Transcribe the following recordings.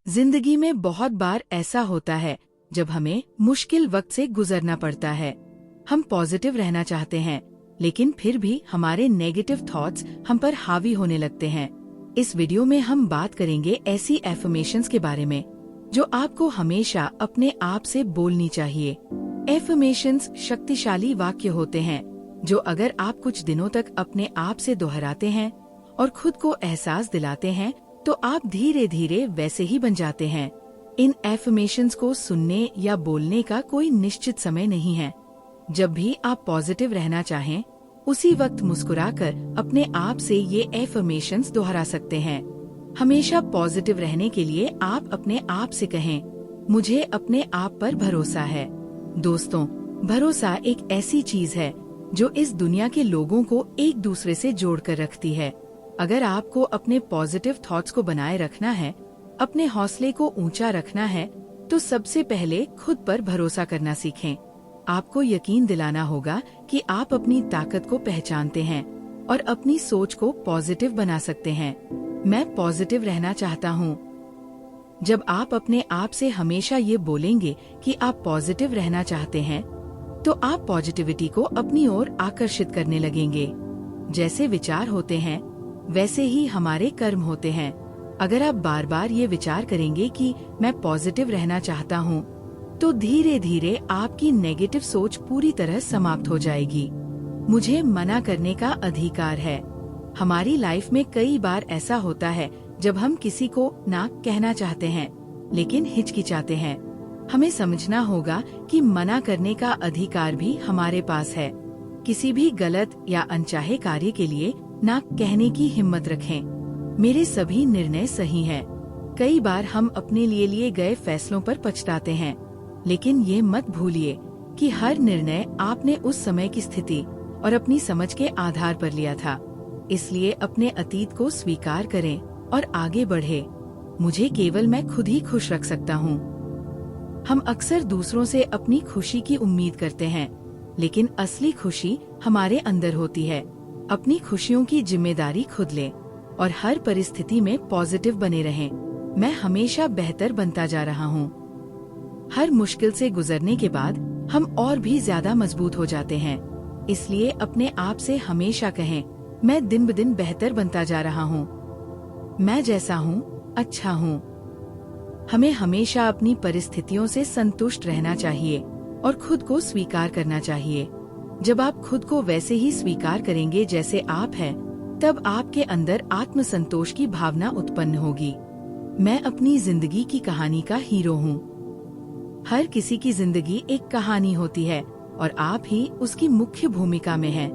जिंदगी में बहुत बार ऐसा होता है जब हमें मुश्किल वक्त से गुजरना पड़ता है। हम पॉजिटिव रहना चाहते हैं, लेकिन फिर भी हमारे नेगेटिव थॉट्स हम पर हावी होने लगते हैं। इस वीडियो में हम बात करेंगे ऐसी एफर्मेशंस के बारे में जो आपको हमेशा अपने आप से बोलनी चाहिए। एफर्मेशंस शक्तिशाली वाक्य होते हैं जो अगर आप कुछ दिनों तक अपने आप से दोहराते हैं और खुद को एहसास दिलाते हैं तो आप धीरे धीरे वैसे ही बन जाते हैं। इन एफर्मेशंस को सुनने या बोलने का कोई निश्चित समय नहीं है। जब भी आप पॉजिटिव रहना चाहें, उसी वक्त मुस्कुराकर अपने आप से ये एफर्मेशंस दोहरा सकते हैं। हमेशा पॉजिटिव रहने के लिए आप अपने आप से कहें, मुझे अपने आप पर भरोसा है। दोस्तों, भरोसा एक ऐसी चीज है जो इस दुनिया के लोगों को एक दूसरे से जोड़कर रखती है। अगर आपको अपने पॉजिटिव थॉट्स को बनाए रखना है, अपने हौसले को ऊंचा रखना है, तो सबसे पहले खुद पर भरोसा करना सीखें। आपको यकीन दिलाना होगा कि आप अपनी ताकत को पहचानते हैं और अपनी सोच को पॉजिटिव बना सकते हैं। मैं पॉजिटिव रहना चाहता हूँ। जब आप अपने आप से हमेशा ये बोलेंगे कि आप पॉजिटिव रहना चाहते हैं, तो आप पॉजिटिविटी को अपनी ओर आकर्षित करने लगेंगे। जैसे विचार होते हैं, वैसे ही हमारे कर्म होते हैं। अगर आप बार बार ये विचार करेंगे कि मैं पॉजिटिव रहना चाहता हूँ, तो धीरे धीरे आपकी नेगेटिव सोच पूरी तरह समाप्त हो जाएगी। मुझे मना करने का अधिकार है। हमारी लाइफ में कई बार ऐसा होता है जब हम किसी को ना कहना चाहते हैं, लेकिन हिचकिचाते हैं। हमें समझना होगा कि मना करने का अधिकार भी हमारे पास है। किसी भी गलत या अनचाहे कार्य के लिए ना कहने की हिम्मत रखें। मेरे सभी निर्णय सही हैं। कई बार हम अपने लिए गए फैसलों पर पछताते हैं, लेकिन ये मत भूलिए कि हर निर्णय आपने उस समय की स्थिति और अपनी समझ के आधार पर लिया था। इसलिए अपने अतीत को स्वीकार करें और आगे बढ़े। मुझे केवल मैं खुद ही खुश रख सकता हूँ। हम अक्सर दूसरों से अपनी खुशी की उम्मीद करते हैं, लेकिन असली खुशी हमारे अंदर होती है। अपनी खुशियों की जिम्मेदारी खुद लें और हर परिस्थिति में पॉजिटिव बने रहें। मैं हमेशा बेहतर बनता जा रहा हूँ। हर मुश्किल से गुजरने के बाद हम और भी ज्यादा मजबूत हो जाते हैं। इसलिए अपने आप से हमेशा कहें, मैं दिन ब दिन बेहतर बनता जा रहा हूँ। मैं जैसा हूँ अच्छा हूँ। हमें हमेशा अपनी परिस्थितियों से संतुष्ट रहना चाहिए और खुद को स्वीकार करना चाहिए। जब आप खुद को वैसे ही स्वीकार करेंगे जैसे आप हैं, तब आपके अंदर आत्मसंतोष की भावना उत्पन्न होगी। मैं अपनी जिंदगी की कहानी का हीरो हूँ। हर किसी की जिंदगी एक कहानी होती है और आप ही उसकी मुख्य भूमिका में हैं।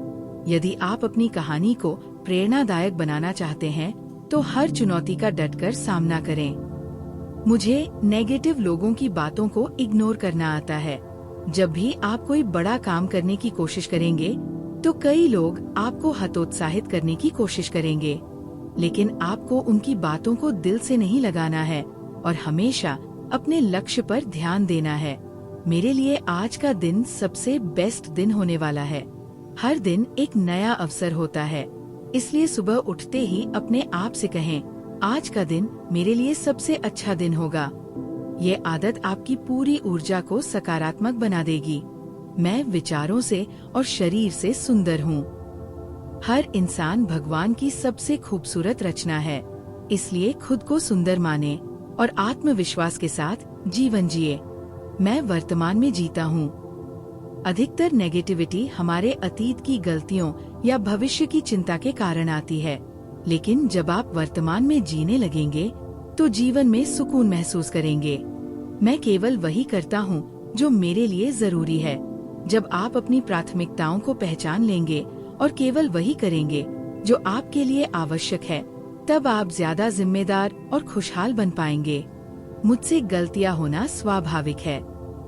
यदि आप अपनी कहानी को प्रेरणादायक बनाना चाहते हैं, तो हर चुनौती का डटकर सामना करें। मुझे नेगेटिव लोगों की बातों को इग्नोर करना आता है। जब भी आप कोई बड़ा काम करने की कोशिश करेंगे, तो कई लोग आपको हतोत्साहित करने की कोशिश करेंगे, लेकिन आपको उनकी बातों को दिल से नहीं लगाना है और हमेशा अपने लक्ष्य पर ध्यान देना है। मेरे लिए आज का दिन सबसे बेस्ट दिन होने वाला है। हर दिन एक नया अवसर होता है, इसलिए सुबह उठते ही अपने आप से कहें, आज का दिन मेरे लिए सबसे अच्छा दिन होगा। ये आदत आपकी पूरी ऊर्जा को सकारात्मक बना देगी। मैं विचारों से और शरीर से सुंदर हूँ। हर इंसान भगवान की सबसे खूबसूरत रचना है, इसलिए खुद को सुंदर माने और आत्मविश्वास के साथ जीवन जिए। मैं वर्तमान में जीता हूँ। अधिकतर नेगेटिविटी हमारे अतीत की गलतियों या भविष्य की चिंता के कारण आती है, लेकिन जब आप वर्तमान में जीने लगेंगे तो जीवन में सुकून महसूस करेंगे। मैं केवल वही करता हूँ जो मेरे लिए जरूरी है। जब आप अपनी प्राथमिकताओं को पहचान लेंगे और केवल वही करेंगे जो आपके लिए आवश्यक है, तब आप ज्यादा जिम्मेदार और खुशहाल बन पाएंगे। मुझसे गलतियाँ होना स्वाभाविक है।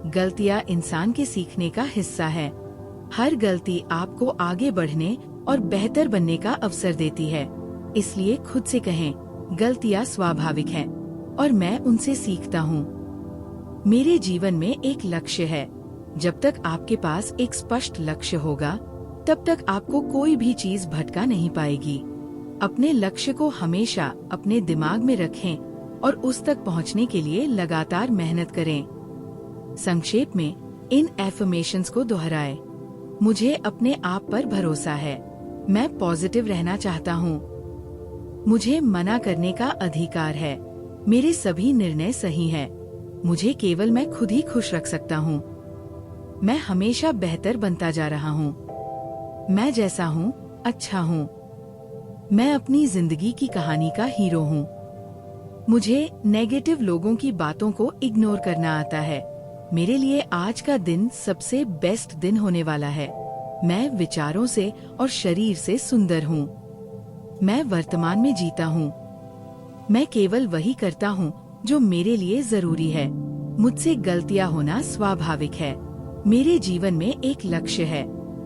गलतियाँ इंसान के सीखने का हिस्सा है। हर गलती आपको आगे बढ़ने और बेहतर बनने का अवसर देती है। इसलिए खुद से कहें, गलतियाँ स्वाभाविक हैं और मैं उनसे सीखता हूँ। मेरे जीवन में एक लक्ष्य है। जब तक आपके पास एक स्पष्ट लक्ष्य होगा, तब तक आपको कोई भी चीज भटका नहीं पाएगी। अपने लक्ष्य को हमेशा अपने दिमाग में रखें और उस तक पहुंचने के लिए लगातार मेहनत करें। संक्षेप में इन एफर्मेशंस को दोहराएं। मुझे अपने आप पर भरोसा है। मैं पॉजिटिव रहना चाहता हूँ। मुझे मना करने का अधिकार है। मेरे सभी निर्णय सही हैं। मुझे केवल मैं खुद ही खुश रख सकता हूँ। मैं हमेशा बेहतर बनता जा रहा हूँ। मैं जैसा हूँ अच्छा हूँ। मैं अपनी जिंदगी की कहानी का हीरो हूँ। मुझे नेगेटिव लोगों की बातों को इग्नोर करना आता है। मेरे लिए आज का दिन सबसे बेस्ट दिन होने वाला है। मैं विचारों से और शरीर से सुंदर हूँ। मैं वर्तमान में जीता हूँ। मैं केवल वही करता हूँ जो मेरे लिए जरूरी है। मुझसे गलतियाँ होना स्वाभाविक है। मेरे जीवन में एक लक्ष्य है।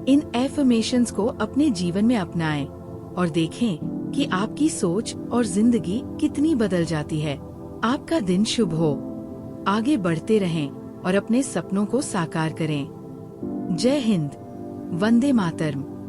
इन एफर्मेशंस को अपने जीवन में अपनाएं और देखें कि आपकी सोच और जिंदगी कितनी बदल जाती है। आपका दिन शुभ हो। आगे बढ़ते रहें और अपने सपनों को साकार करें। जय हिंद। वंदे मातरम।